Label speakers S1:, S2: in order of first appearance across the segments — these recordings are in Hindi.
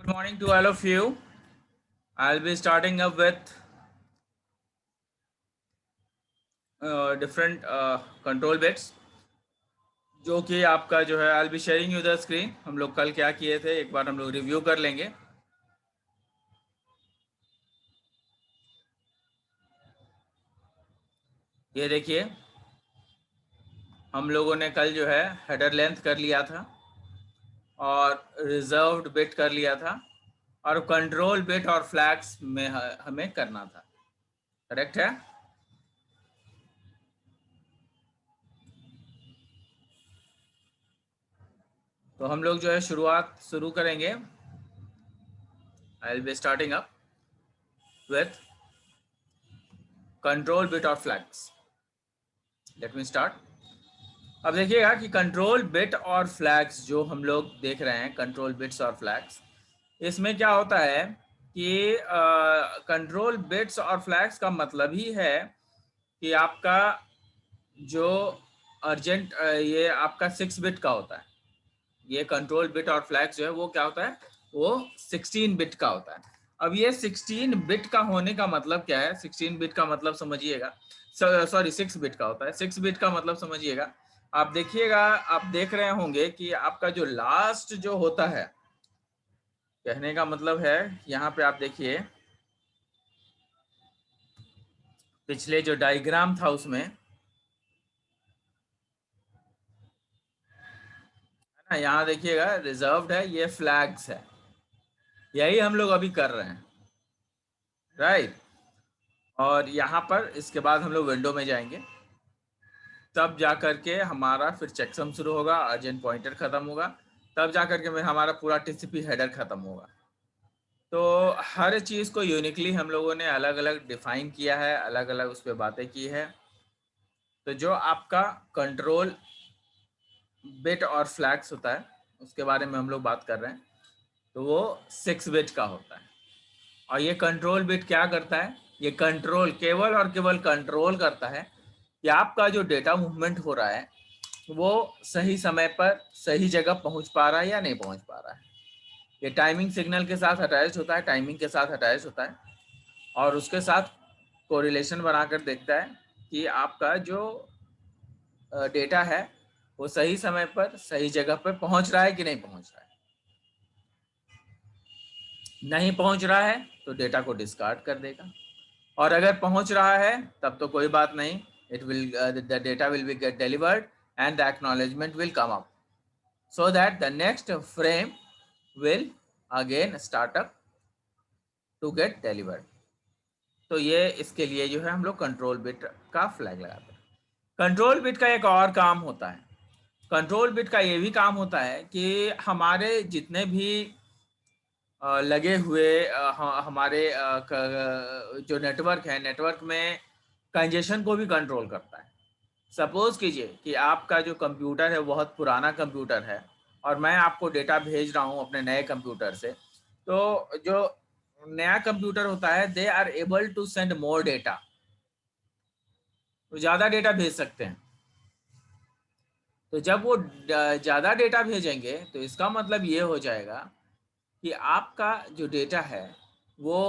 S1: Good morning to all of you. I'll be starting up with different control bits जो कि आपका जो है I'll be sharing you the screen. हम लोग कल क्या किए थे एक बार हम लोग रिव्यू कर लेंगे. ये देखिए हम लोगों ने कल जो है हेडर लेंथ कर लिया था और रिजर्व्ड बिट कर लिया था और कंट्रोल बिट और फ्लैग्स में हमें करना था. करेक्ट है. तो हम लोग जो है शुरुआत शुरू करेंगे. I'll be starting up with control bit or flags. Let me start. अब देखिएगा कि कंट्रोल बिट और फ्लैग्स जो हम लोग देख रहे हैं, कंट्रोल बिट्स और फ्लैग्स, इसमें क्या होता है कि कंट्रोल बिट्स और फ्लैग्स का मतलब ही है कि आपका जो अर्जेंट ये आपका 6 बिट का होता है. ये कंट्रोल बिट और फ्लैग्स जो है वो क्या होता है, वो 16 बिट का होता है. अब ये 16 बिट का होने का मतलब क्या है, 16 बिट का मतलब समझिएगा, सॉरी 6 बिट का होता है. 6 बिट का मतलब समझिएगा. आप देखिएगा, आप देख रहे होंगे कि आपका जो लास्ट जो होता है, कहने का मतलब है यहाँ पे आप देखिए पिछले जो डायग्राम था उसमें है ना, यहाँ देखिएगा रिजर्व्ड है, ये फ्लैग्स है. यही हम लोग अभी कर रहे हैं, राइट. और यहाँ पर इसके बाद हम लोग विंडो में जाएंगे, तब जा करके हमारा फिर चेकसम शुरू होगा, अर्जेंट पॉइंटर खत्म होगा, तब जा करके फिर हमारा पूरा टीसीपी हेडर खत्म होगा. तो हर चीज़ को यूनिकली हम लोगों ने अलग अलग डिफाइन किया है, अलग अलग उस पर बातें की है. तो जो आपका कंट्रोल बिट और फ्लैग्स होता है उसके बारे में हम लोग बात कर रहे हैं. तो वो 6 बिट का होता है. और ये कंट्रोल बिट क्या करता है, ये कंट्रोल केवल और केवल कंट्रोल करता है कि आपका जो डेटा मूवमेंट हो रहा है वो सही समय पर सही जगह पहुंच पा रहा है या नहीं पहुंच पा रहा है. ये टाइमिंग सिग्नल के साथ अटैच होता है, टाइमिंग के साथ अटैच होता है और उसके साथ कोरिलेशन बनाकर देखता है कि आपका जो डेटा है वो सही समय पर सही जगह पर पहुंच रहा है कि नहीं पहुंच रहा है. नहीं पहुंच रहा है तो डेटा को डिस्कार्ड कर देगा, और अगर पहुंच रहा है तब तो कोई बात नहीं, it will the data will be get delivered and the acknowledgement will come up so that the next frame will again start up to get delivered. तो ये इसके लिए जो है हम लोग कंट्रोल बिट का फ्लैग लगाते हैं. कंट्रोल बिट का एक और काम होता है, कंट्रोल बिट का ये भी काम होता है कि हमारे जितने भी लगे हुए हमारे जो नेटवर्क है, नेटवर्क में कंजेशन को भी कंट्रोल करता है. सपोज कीजिए कि आपका जो कंप्यूटर है बहुत पुराना कंप्यूटर है और मैं आपको डेटा भेज रहा हूं अपने नए कंप्यूटर से. तो जो नया कंप्यूटर होता है they are able to send more data, तो ज़्यादा डेटा भेज सकते हैं. तो जब वो ज़्यादा डेटा भेजेंगे तो इसका मतलब ये हो जाएगा कि आपका जो डेटा है वो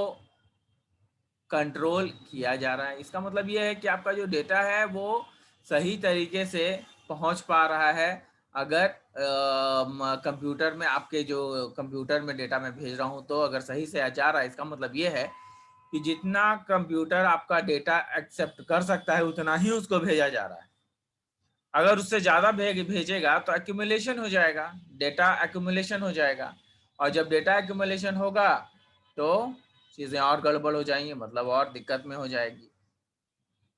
S1: कंट्रोल किया जा रहा है. इसका मतलब ये है कि आपका जो डेटा है वो सही तरीके से पहुंच पा रहा है. अगर कंप्यूटर में आपके जो कंप्यूटर में डेटा मैं भेज रहा हूं तो अगर सही से जा रहा है, इसका मतलब ये है कि जितना कंप्यूटर आपका डेटा एक्सेप्ट कर सकता है उतना ही उसको भेजा जा रहा है. अगर उससे ज़्यादा भेजेगा तो एक्यूमुलेशन हो जाएगा, डेटा एक्यूमुलेशन हो जाएगा, और जब डेटा एक्यूमुलेशन होगा तो चीज़ें और गड़बड़ हो जाएंगी, मतलब और दिक्कत में हो जाएगी.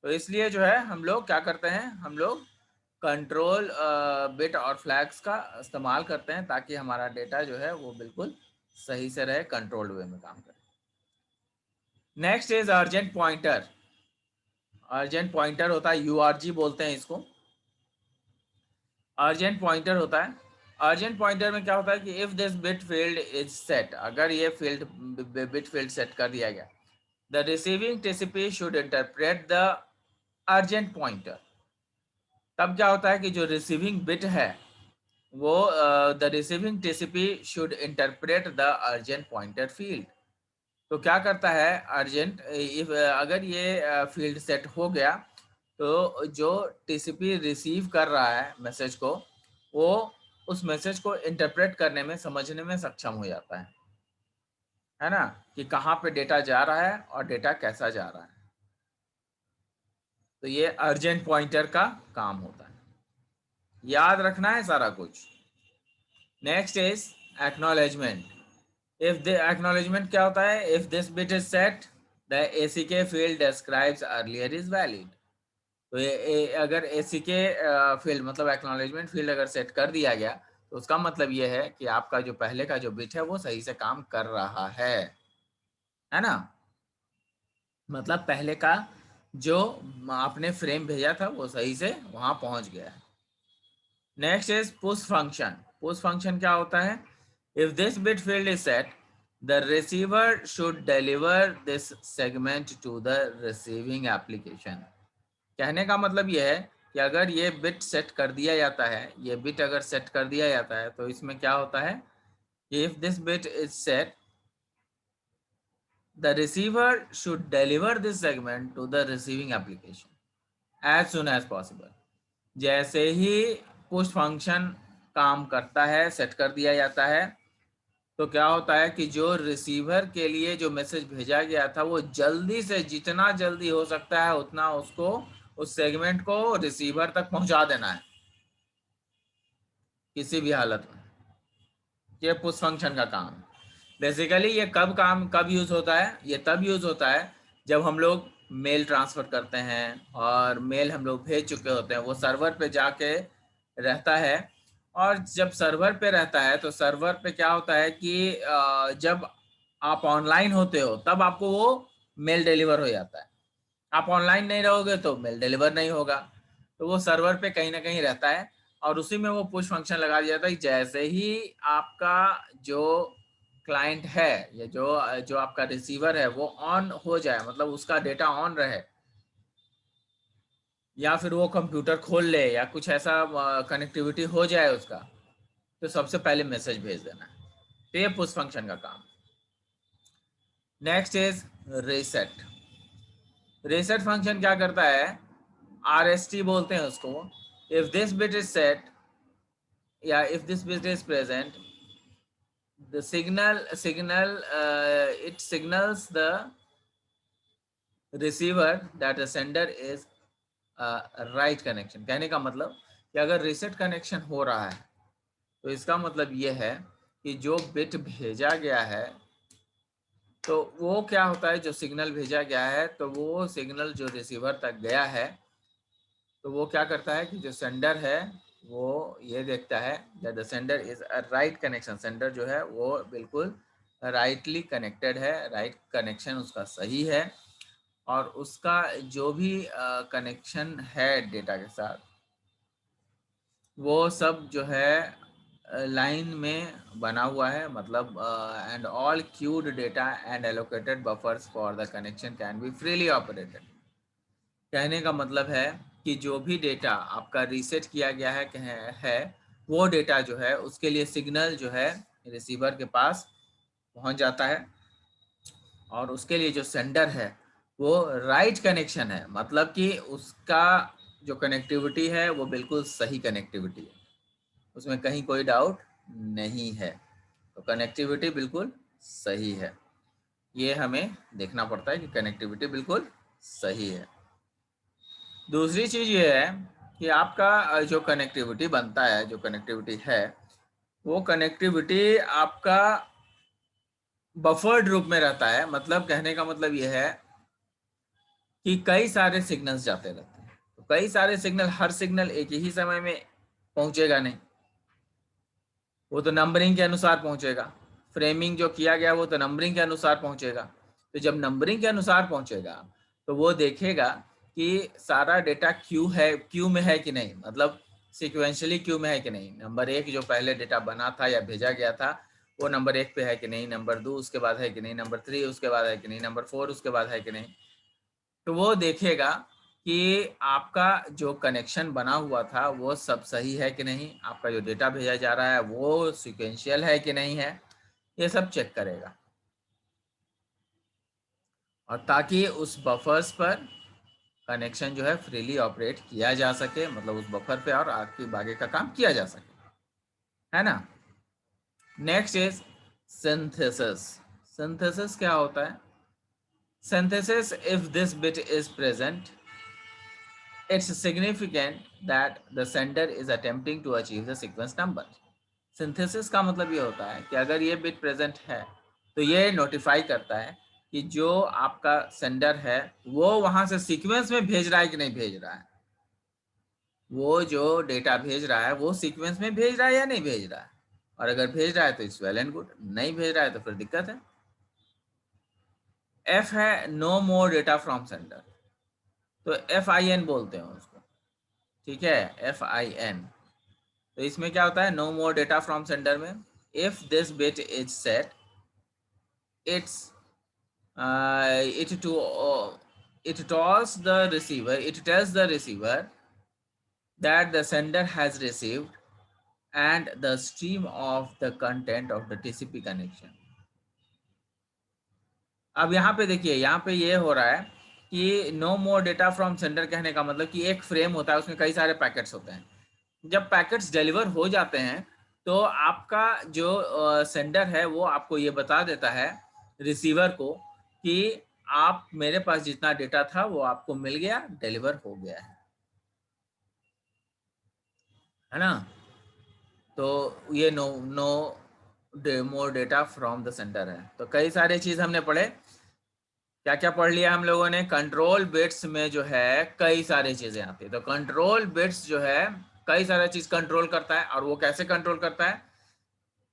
S1: तो इसलिए जो है हम लोग क्या करते हैं, हम लोग कंट्रोल बिट और फ्लैग्स का इस्तेमाल करते हैं ताकि हमारा डेटा जो है वो बिल्कुल सही से रहे, कंट्रोल्ड वे में काम करे. Next is urgent pointer. Urgent pointer होता है, यूआरजी बोलते हैं इसको. अर्जेंट पॉइंटर होता है. अर्जेंट पॉइंटर में क्या होता है कि if this bit field is set, अगर ये फील्ड बिट फील्ड सेट कर दिया गया, the receiving TCP should interpret the urgent pointer. तब क्या होता है कि जो रिसीविंग बिट है वो the receiving TCP should interpret the urgent pointer field. तो क्या करता है अर्जेंट, अगर ये फील्ड सेट हो गया तो जो टीसीपी रिसीव कर रहा है मैसेज को, वो उस मैसेज को इंटरप्रेट करने में, समझने में सक्षम हो जाता है ना, कि कहाँ पे डेटा जा रहा है और डेटा कैसा जा रहा है। तो ये अर्जेंट पॉइंटर का काम होता है, याद रखना है सारा कुछ। Next is acknowledgement. If the acknowledgement क्या होता है, if this bit is set the ACK field describes earlier is valid. तो अगर एसीके फील्ड मतलब एक्नॉलेजमेंट फील्ड अगर सेट कर दिया गया तो उसका मतलब ये है कि आपका जो पहले का जो बिट है वो सही से काम कर रहा है ना। मतलब पहले का जो आपने फ्रेम भेजा था वो सही से वहां पहुंच गया है। Next is push function. Push function क्या होता है, if this bit field is set the receiver should deliver this segment to the receiving application. कहने का मतलब यह है कि अगर ये बिट सेट कर दिया जाता है, ये बिट अगर सेट कर दिया जाता है तो इसमें क्या होता है, if this bit is set the receiver should deliver this segment to the receiving application as soon as possible. जैसे ही पुश फंक्शन काम करता है, सेट कर दिया जाता है, तो क्या होता है कि जो रिसीवर के लिए जो मैसेज भेजा गया था वो जल्दी से, जितना जल्दी हो सकता है उतना उसको, उस सेगमेंट को रिसीवर तक पहुंचा देना है किसी भी हालत में। ये पुश फंक्शन का काम। बेसिकली ये कब यूज होता है, ये तब यूज होता है जब हम लोग मेल ट्रांसफर करते हैं और मेल हम लोग भेज चुके होते हैं, वो सर्वर पे जाके रहता है। और जब सर्वर पे रहता है तो सर्वर पे क्या होता है कि जब आप ऑनलाइन होते हो तब आपको वो मेल डिलीवर हो जाता है। आप ऑनलाइन नहीं रहोगे तो मेल डिलीवर नहीं होगा। तो वो सर्वर पे कहीं ना कहीं रहता है और उसी में वो पुश फंक्शन लगा दिया जाता है। जैसे ही आपका जो क्लाइंट है या जो जो आपका रिसीवर है वो ऑन हो जाए, मतलब उसका डेटा ऑन रहे, या फिर वो कंप्यूटर खोल ले या कुछ ऐसा कनेक्टिविटी हो जाए उसका, तो सबसे पहले मैसेज भेज देना है। तो ये पुश फंक्शन का काम। Next is reset. Reset function क्या करता है, RST बोलते हैं उसको। If this bit is set या if this bit is present the it signals the receiver that the sender is right connection। कहने का मतलब कि अगर रीसेट कनेक्शन हो रहा है तो इसका मतलब ये है कि जो बिट भेजा गया है, तो वो क्या होता है, जो सिग्नल भेजा गया है तो वो सिग्नल जो रिसीवर तक गया है, तो वो क्या करता है कि जो सेंडर है वो ये देखता है that the sender is a right connection. Sender जो है वो बिल्कुल राइटली कनेक्टेड है, राइट कनेक्शन उसका सही है, और उसका जो भी कनेक्शन है डेटा के साथ वो सब जो है लाइन में बना हुआ है। मतलब and all cued data and allocated buffers for the connection can be freely operated. कहने का मतलब है कि जो भी डेटा आपका रीसेट किया गया है वो डेटा जो है उसके लिए सिग्नल जो है रिसीवर के पास पहुंच जाता है, और उसके लिए जो सेंडर है वो राइट कनेक्शन है, मतलब कि उसका जो कनेक्टिविटी है वो बिल्कुल सही कनेक्टिविटी है, उसमें कहीं कोई डाउट नहीं है। तो कनेक्टिविटी बिल्कुल सही है, ये हमें देखना पड़ता है कि कनेक्टिविटी बिल्कुल सही है। दूसरी चीज़ ये है कि आपका जो कनेक्टिविटी बनता है, जो कनेक्टिविटी है, वो कनेक्टिविटी आपका बफर्ड रूप में रहता है। मतलब कहने का मतलब ये है कि कई सारे सिग्नल्स जाते रहते हैं। तो कई सारे सिग्नल, हर सिग्नल एक ही समय में पहुंचेगा नहीं, वो तो नंबरिंग के अनुसार पहुंचेगा। फ्रेमिंग जो किया गया वो तो नंबरिंग के अनुसार पहुंचेगा। तो जब नंबरिंग के अनुसार पहुंचेगा तो वो देखेगा कि सारा डेटा क्यू में है कि नहीं, मतलब सिक्वेंशली क्यू में है कि नहीं। नंबर 1 जो पहले डेटा बना था या भेजा गया था वो नंबर 1 पे है कि नहीं, नंबर 2 उसके बाद है कि नहीं, नंबर 3 उसके बाद है कि नहीं, नंबर 4 उसके बाद है कि नहीं। तो वो देखेगा कि आपका जो कनेक्शन बना हुआ था वो सब सही है कि नहीं, आपका जो डेटा भेजा जा रहा है वो सीक्वेंशियल है कि नहीं है, ये सब चेक करेगा। और ताकि उस बफर्स पर कनेक्शन जो है फ्रीली ऑपरेट किया जा सके, मतलब उस बफर पे और आपकी बाकी का काम किया जा सके, है ना। Next is synthesis. सिंथेसिस क्या होता है? Synthesis, if this bit is present, it's significant that the sender is attempting to achieve the sequence number. Synthesis का मतलब ये होता है कि अगर ये बिट प्रेजेंट है तो ये नोटिफाई करता है कि जो आपका सेंडर है वो वहां से सीक्वेंस में भेज रहा है कि नहीं भेज रहा है, वो जो डेटा भेज रहा है वो सीक्वेंस में भेज रहा है या नहीं भेज रहा है। और अगर भेज रहा है तो इट्स वेल एंड गुड, नहीं भेज रहा है तो फिर दिक्कत है। एफ है no more data from sender, तो एफ आई एन बोलते हैं उसको, ठीक है, एफ आई एन। तो इसमें क्या होता है, no more data from sender में if this bit is set, it's it to it tells the receiver that the sender has received and the stream of the content of the TCP connection. अब यहाँ पे देखिए, यहाँ पे ये हो रहा है कि no more data from sender कहने का मतलब कि एक फ्रेम होता है, उसमें कई सारे पैकेट्स होते हैं। जब पैकेट्स डिलीवर हो जाते हैं तो आपका जो सेंडर है वो आपको ये बता देता है रिसीवर को कि आप, मेरे पास जितना डेटा था वो आपको मिल गया, डिलीवर हो गया है ना। तो ये no more data from the sender है। तो कई सारे चीज हमने पढ़े, क्या क्या पढ़ लिया हम लोगों ने। कंट्रोल बिट्स में जो है कई सारी चीजें आती है, तो कंट्रोल बिट्स जो है कई सारा चीज कंट्रोल करता है। और वो कैसे कंट्रोल करता है?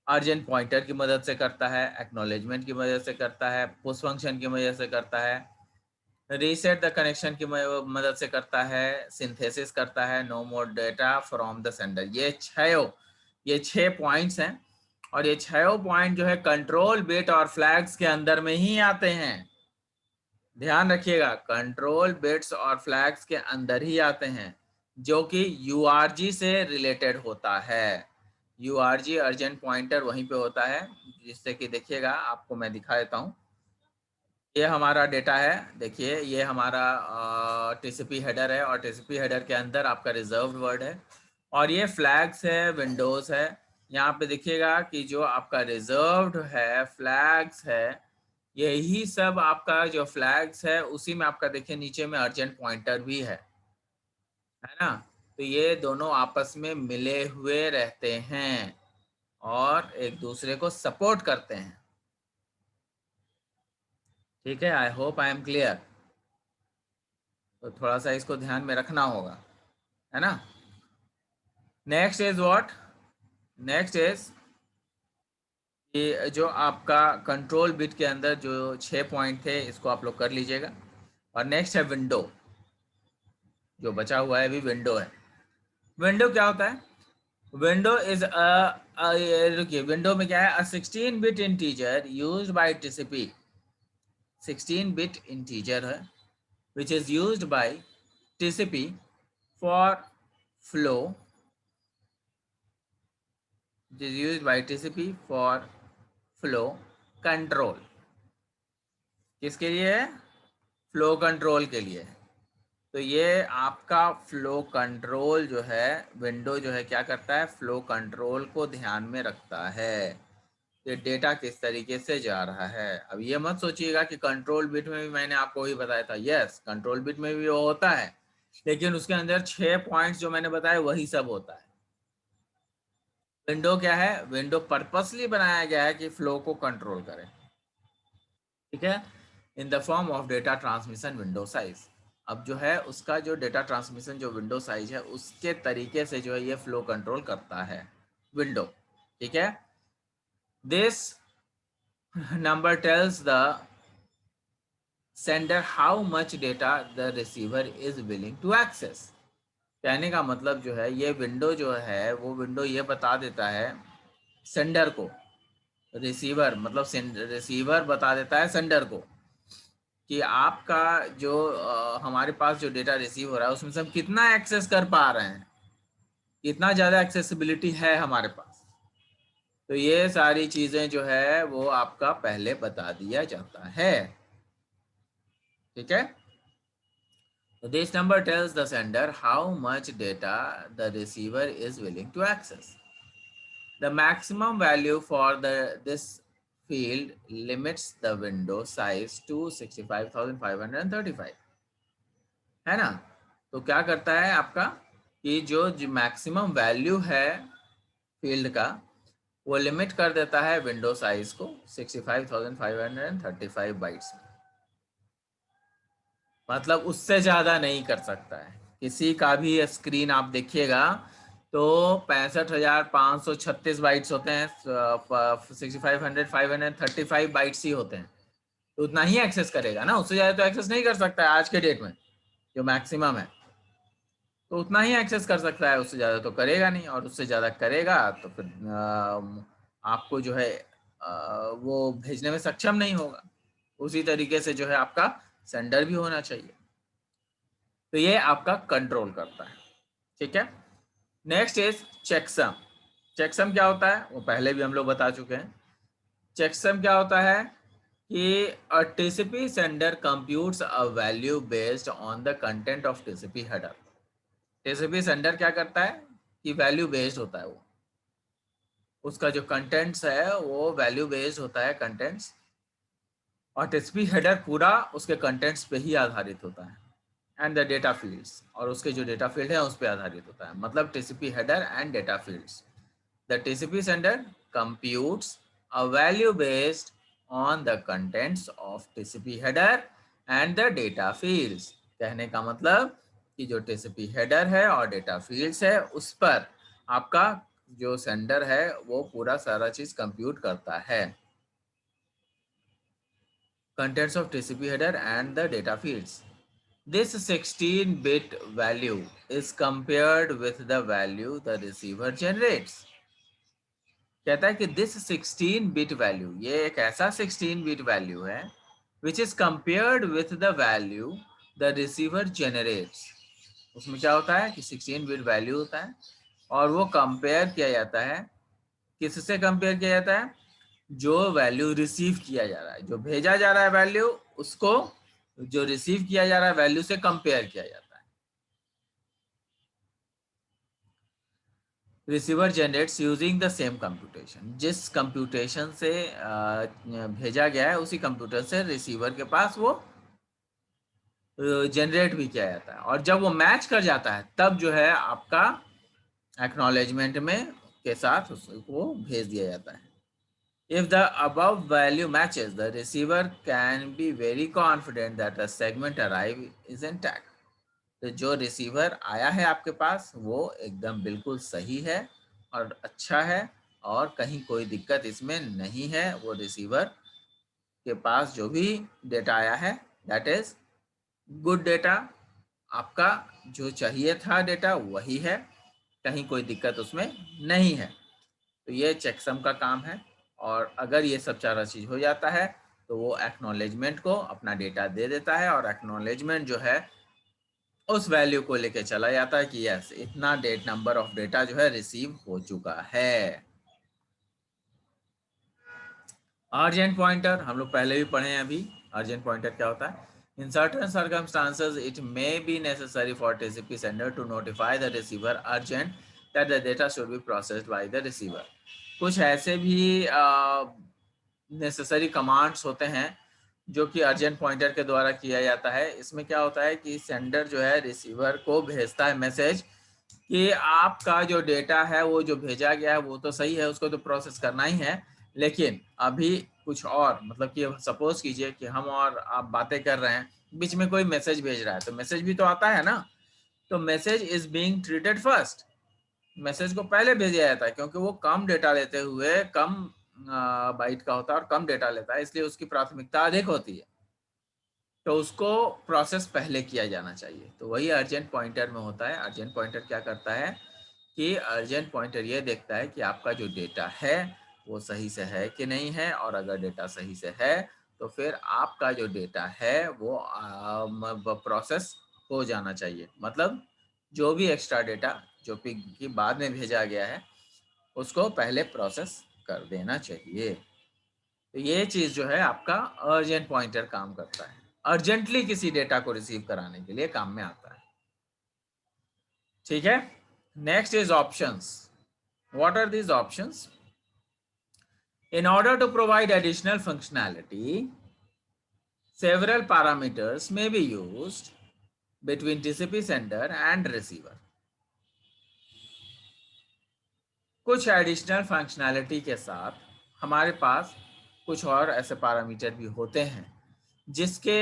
S1: अर्जेंट पॉइंटर की मदद से करता है, एक्नॉलेजमेंट की मदद से करता है, पुश फंक्शन की मदद से करता है, रीसेट द कनेक्शन की मदद से करता है, सिंथेसिस करता है, no more data from the sender. ये छह पॉइंट्स हैं और ये छह पॉइंट जो है कंट्रोल बिट और फ्लैग्स के अंदर में ही आते हैं। ध्यान रखिएगा, कंट्रोल बिट्स और फ्लैग्स के अंदर ही आते हैं, जो कि यूआरजी से रिलेटेड होता है। यूआरजी अर्जेंट पॉइंटर वहीं पे होता है, जिससे कि देखिएगा आपको मैं दिखा देता हूँ। ये हमारा डेटा है, देखिए ये हमारा टीसीपी हेडर है और टीसीपी हेडर के अंदर आपका रिजर्व्ड वर्ड है। और ये फ्लैग्स है, विंडोज है। यहाँ पे देखिएगा कि जो आपका रिजर्व्ड है, फ्लैग्स है, यही सब आपका जो फ्लैग्स है उसी में आपका देखिए नीचे में अर्जेंट पॉइंटर भी है ना। तो ये दोनों आपस में मिले हुए रहते हैं और एक दूसरे को सपोर्ट करते हैं। ठीक है, आई होप आई एम क्लियर। तो थोड़ा सा इसको ध्यान में रखना होगा, है ना। Next is what? Next is ये जो आपका कंट्रोल बिट के अंदर जो 6 पॉइंट थे, इसको आप लोग कर लीजिएगा। और नेक्स्ट है विंडो, जो बचा हुआ है अभी विंडो है। विंडो क्या होता है? विंडो इज रुकिए, विंडो में क्या है? अ 16 bit integer used by TCP. 16 bit integer है which is used by TCP for flow, which is used by TCP for flow control। किसके लिए है? फ्लो कंट्रोल के लिए। तो ये आपका फ्लो कंट्रोल जो है, विंडो जो है क्या करता है? फ्लो कंट्रोल को ध्यान में रखता है, ये डेटा किस तरीके से जा रहा है। अब ये मत सोचिएगा कि कंट्रोल बिट में भी मैंने आपको वही बताया था। यस, कंट्रोल बिट में भी वो होता है, लेकिन उसके अंदर 6 पॉइंट्स जो मैंने बताया वही सब होता है। विंडो क्या है? विंडो पर्पसली बनाया गया है कि फ्लो को कंट्रोल करे, ठीक है, in the form of data transmission window size. अब जो है उसका जो डेटा ट्रांसमिशन जो विंडो साइज है उसके तरीके से जो है ये फ्लो कंट्रोल करता है विंडो, ठीक है। This number tells the sender how much data the receiver is willing to access. कहने का मतलब जो है ये विंडो जो है वो विंडो ये बता देता है सेंडर को, रिसीवर मतलब रिसीवर बता देता है सेंडर को कि आपका जो हमारे पास जो डेटा रिसीव हो रहा है उसमें से हम कितना एक्सेस कर पा रहे हैं, कितना ज़्यादा एक्सेसिबिलिटी है हमारे पास। तो ये सारी चीज़ें जो है वो आपका पहले बता दिया जाता है, ठीक है। So this number tells the sender how much data the receiver is willing to access. The maximum value for this field limits the window size to 65,535, है ना। तो क्या करता है आपका कि जो मैक्सिमम वैल्यू है फील्ड का वो लिमिट कर देता है विंडो साइज को 65,535 बाइट्स में। मतलब उससे ज़्यादा नहीं कर सकता है। किसी का भी स्क्रीन आप देखिएगा तो 65,536 बाइट्स होते हैं, 65,535 बाइट्स ही होते हैं। तो उतना ही एक्सेस करेगा ना, उससे ज़्यादा तो एक्सेस नहीं कर सकता है आज के डेट में, जो मैक्सिमम है। तो उतना ही एक्सेस कर सकता है, उससे ज़्यादा तो करेगा नहीं, और उससे ज़्यादा करेगा तो फिर आपको जो है वो भेजने में सक्षम नहीं होगा। उसी तरीके से जो है आपका सेंडर भी होना चाहिए। तो ये आपका कंट्रोल करता है, ठीक है। Next is checksum. चेकसम क्या होता है वो पहले भी हम लोग बता चुके हैं। चेकसम क्या होता है कि a TCP sender computes a value based on the content of TCP header। TCP sender क्या करता है कि वैल्यू बेस्ड होता है, वो उसका जो कंटेंट्स है वो वैल्यू बेस्ड होता है कंटेंट्स, और टीसीपी हेडर पूरा उसके कंटेंट्स पे ही आधारित होता है, एंड द डेटा फील्ड्स, और उसके जो डेटा फील्ड है उस पर आधारित होता है। मतलब TCP header and data fields. The TCP sender computes a value based on the contents of TCP header and the data fields. कहने का मतलब कि जो टीसीपी हेडर है और डेटा फील्ड्स है उस पर आपका जो सेंडर है वो पूरा सारा चीज कंप्यूट करता है। Contents of TCP header and the data fields. This 16-bit value is compared with the value the receiver generates। कहता है कि this 16-bit value, ये एक ऐसा 16-bit value है which is compared with the value the receiver generates। उसमें क्या होता है कि 16-bit value होता है और वो कंपेयर किया जाता है, किससे कंपेयर किया जाता है, जो वैल्यू रिसीव किया जा रहा है, जो भेजा जा रहा है वैल्यू, उसको जो रिसीव किया जा रहा है वैल्यू से कंपेयर किया जाता है। Receiver generates using the same computation. जिस कंप्यूटेशन से भेजा गया है उसी कंप्यूटर से रिसीवर के पास वो जनरेट भी किया जाता है, और जब वो मैच कर जाता है तब जो है आपका एक्नॉलेजमेंट में के साथ उसको भेज दिया जाता है। If the above value matches, the receiver can be very confident that the segment arrive is intact। तो जो रिसीवर आया है आपके पास वो एकदम बिल्कुल सही है और अच्छा है, और कहीं कोई दिक्कत इसमें नहीं है। वो रिसीवर के पास जो भी डेटा आया है दैट इज गुड डेटा, आपका जो चाहिए था डेटा वही है, कहीं कोई दिक्कत उसमें नहीं है। तो ये चेकसम का काम है, और अगर ये सब सारा चीज़ हो जाता है तो वो एक्नॉलेजमेंट को अपना डेटा दे देता है, और एक्नॉलेजमेंट जो है उस वैल्यू को लेके चला जाता है कि यस इतना डेट नंबर ऑफ डेटा जो है रिसीव हो चुका है। अर्जेंट पॉइंटर हम लोग पहले भी पढ़े हैं अभी। अर्जेंट पॉइंटर क्या होता है? In certain circumstances it may be necessary for TCP sender to notify the receiver urgent that the data should be processed by the receiver. कुछ ऐसे भी नेसेसरी कमांड्स होते हैं जो कि अर्जेंट पॉइंटर के द्वारा किया जाता है। इसमें क्या होता है कि सेंडर जो है रिसीवर को भेजता है मैसेज कि आपका जो डेटा है वो जो भेजा गया है वो तो सही है, उसको तो प्रोसेस करना ही है, लेकिन अभी कुछ और, मतलब कि सपोज कीजिए कि हम और आप बातें कर रहे हैं, बीच में कोई मैसेज भेज रहा है, तो मैसेज भी तो आता है ना। तो message is being treated first. Message को पहले भेजा जाता है क्योंकि वो कम डेटा लेते हुए कम बाइट का होता है और कम डेटा लेता है, इसलिए उसकी प्राथमिकता अधिक होती है, तो उसको प्रोसेस पहले किया जाना चाहिए। तो वही अर्जेंट पॉइंटर में होता है। अर्जेंट पॉइंटर क्या करता है कि अर्जेंट पॉइंटर ये देखता है कि आपका जो डेटा है वो सही से है कि नहीं है, और अगर डेटा सही से है तो फिर आपका जो डेटा है वो प्रोसेस हो जाना चाहिए। मतलब जो भी एक्स्ट्रा डेटा जो कि बाद में भेजा गया है उसको पहले प्रोसेस कर देना चाहिए। तो ये चीज़ जो है आपका अर्जेंट पॉइंटर काम करता है, अर्जेंटली किसी डेटा को रिसीव कराने के लिए काम में आता है। ठीक है, next is options. What are these options? In order to provide additional functionality, several parameters may be used between TCP sender and receiver. कुछ एडिशनल फंक्शनैलिटी के साथ हमारे पास कुछ और ऐसे पैरामीटर भी होते हैं जिसके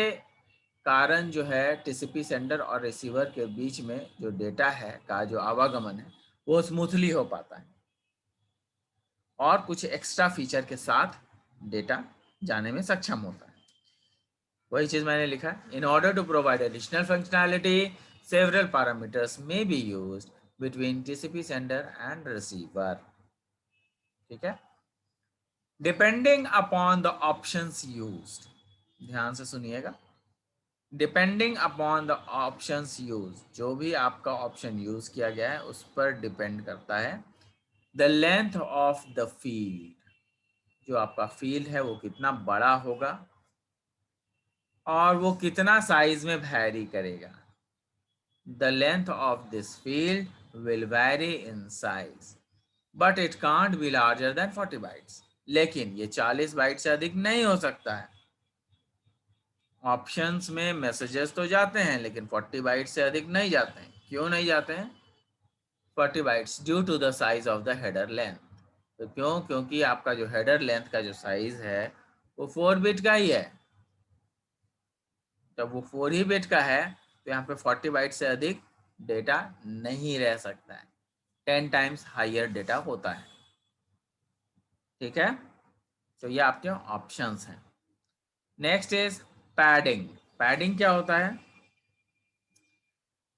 S1: कारण जो है टीसीपी सेंडर और रिसीवर के बीच में जो डेटा है का जो आवागमन है वो स्मूथली हो पाता है, और कुछ एक्स्ट्रा फीचर के साथ डेटा जाने में सक्षम होता है। वही चीज मैंने लिखा है, in order to provide additional functionality several parameters may be used between TCP sender and receiver. ठीक है, depending upon the options used, ध्यान से सुनिएगा, depending upon the options use, जो भी आपका ऑप्शन यूज किया गया है उस पर डिपेंड करता है the length of the field, जो आपका फील्ड है वो कितना बड़ा होगा और वो कितना साइज में वैरी करेगा। The length of this field will vary in size but it can't be larger than 40 bytes, लेकिन ये 40 बाइट से अधिक नहीं हो सकता है। ऑप्शंस में मैसेजेस तो जाते हैं लेकिन 40 बाइट से अधिक नहीं जाते हैं। क्यों नहीं जाते हैं 40 bytes? Due to the size of the header length. तो क्यों? क्योंकि आपका जो हेडर लेंथ का जो साइज है वो 4 बिट का ही है। जब वो 4 ही बिट का है तो यहाँ पे 40 बाइट से अधिक डेटा नहीं रह सकता है, 10 टाइम्स हायर डेटा होता है। ठीक है, तो ये आपके ऑप्शंस हैं। Next is padding. पैडिंग क्या होता है?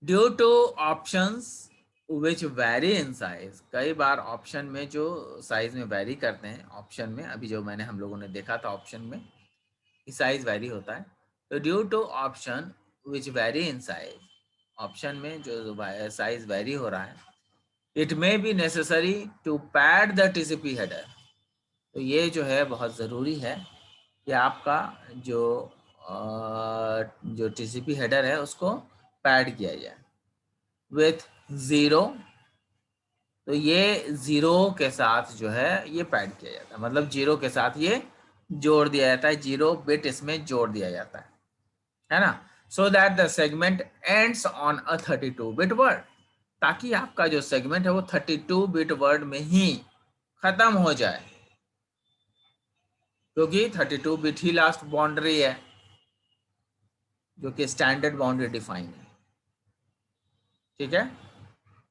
S1: Due two options which vary in size, कई बार ऑप्शन में जो साइज में वेरी करते हैं, ऑप्शन में अभी जो मैंने हम लोगों ने देखा था ऑप्शन में साइज वेरी होता है, तो due to option which vary in size, option में जो साइज वेरी हो रहा है, it may be necessary to pad the TCP header. तो ये जो है बहुत ज़रूरी है कि आपका जो टीसीपी हेडर है उसको पैड किया जाए विथ 0। तो ये 0 के साथ जो है ये पैड किया जाता है, मतलब 0 के साथ ये जोड़ दिया जाता है, 0 बिट इसमें जोड़ दिया जाता है ना, so that the segment ends on a 32 bit word, ताकि आपका जो सेगमेंट है वो 32 बिट वर्ड में ही खत्म हो जाए, क्योंकि 32 बिट ही लास्ट बाउंड्री है जो कि स्टैंडर्ड बाउंड्री डिफाइन है। ठीक है,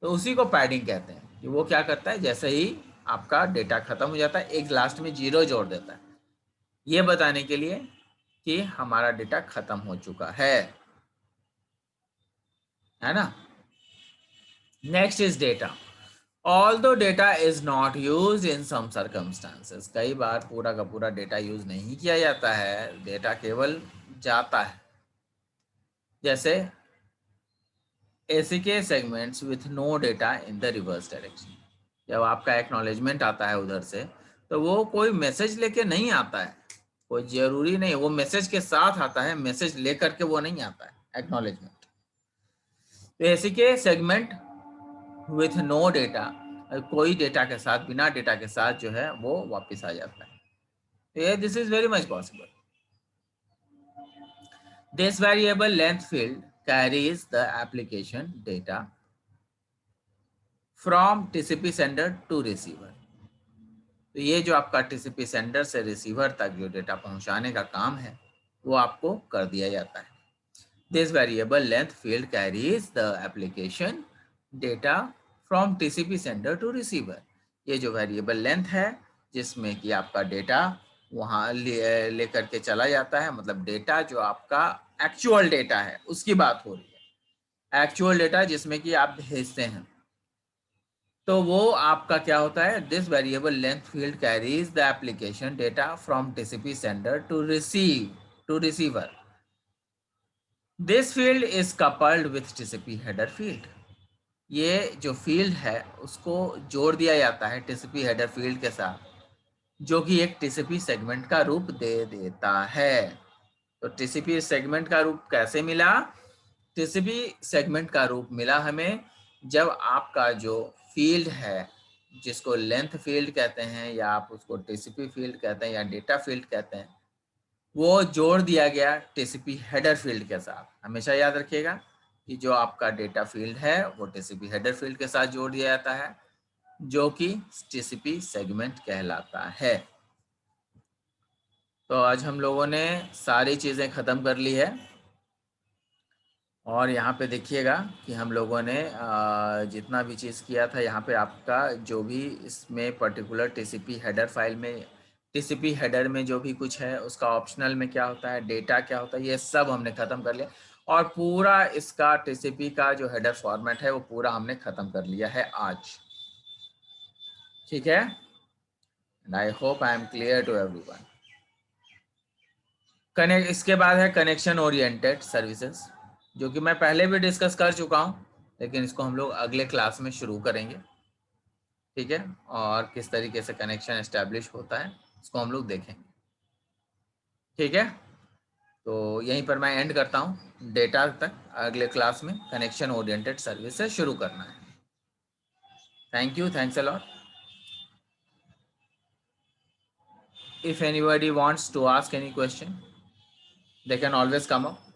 S1: तो उसी को पैडिंग कहते हैं कि वो क्या करता है, जैसे ही आपका डेटा खत्म हो जाता है एक लास्ट में 0 जोड़ देता है, ये बताने के लिए कि हमारा डेटा खत्म हो चुका है ना। Next is data. Although data is not use in some circumstances, कई बार पूरा का पूरा डेटा यूज नहीं किया जाता है, डेटा केवल जाता है। जैसे ACK segments with no data in the reverse direction, जब आपका एक्नॉलेजमेंट आता है उधर से तो वो कोई मैसेज लेके नहीं आता है, कोई जरूरी नहीं, वो मैसेज के साथ आता है, मैसेज लेकर के वो नहीं आता है एक्नॉलेजमेंट। तो ACK segment with no data, कोई डेटा के साथ, बिना डेटा के साथ जो है वो वापस आ जाता है। तो this is very much possible. This variable length field carries the application data from TCP sender to receiver. तो ये जो आपका TCP सेंडर से रिसीवर तक जो डेटा पहुंचाने का काम है वो आपको कर दिया जाता है। This variable length field carries the application data from TCP sender to receiver. ये जो वेरिएबल लेंथ है जिसमें कि आपका डेटा वहाँ लेकर के चला जाता है, मतलब डेटा जो आपका एक्चुअल डेटा है उसकी बात हो रही है, एक्चुअल डेटा जिसमें कि आप भेजते हैं। तो वो आपका क्या होता है, this variable length field carries the application data from TCP sender to receiver. This field is coupled with TCP header field. ये जो फील्ड है उसको जोड़ दिया जाता है टीसीपी हेडर फील्ड के साथ, जो कि एक टीसीपी सेगमेंट का रूप दे देता है। तो टीसीपी सेगमेंट का रूप कैसे मिला? टीसीपी सेगमेंट का रूप मिला हमें जब आपका जो फील्ड है, जिसको लेंथ फील्ड कहते हैं या आप उसको टीसीपी फील्ड कहते हैं या डेटा फील्ड कहते हैं, वो जोड़ दिया गया टीसीपी हेडर फील्ड के साथ। हमेशा याद रखिएगा कि जो आपका डेटा फील्ड है वो टीसीपी हेडर फील्ड के साथ जोड़ दिया जाता है, जो कि टीसीपी सेगमेंट कहलाता है। तो आज हम लोगों ने सारी चीज़ें ख़त्म कर ली है, और यहाँ पे देखिएगा कि हम लोगों ने जितना भी चीज़ किया था, यहाँ पे आपका जो भी इसमें पर्टिकुलर टीसीपी हेडर फाइल में, टीसीपी हेडर में जो भी कुछ है उसका ऑप्शनल में क्या होता है, डेटा क्या होता है, ये सब हमने ख़त्म कर लिया। और पूरा इसका टीसीपी का जो हेडर फॉर्मेट है वो पूरा हमने ख़त्म कर लिया है आज। ठीक है, and I hope I am clear to everyone. Connect, इसके बाद है कनेक्शन ओरिएंटेड सर्विसेज, जो कि मैं पहले भी डिस्कस कर चुका हूँ, लेकिन इसको हम लोग अगले क्लास में शुरू करेंगे। ठीक है, और किस तरीके से कनेक्शन एस्टेब्लिश होता है इसको हम लोग देखेंगे। ठीक है, तो यहीं पर मैं एंड करता हूँ। डेटा तक अगले क्लास में कनेक्शन ओरिएंटेड सर्विसेज शुरू करना है। Thank you, thanks a lot. If anybody wants to ask any question, they can always come up.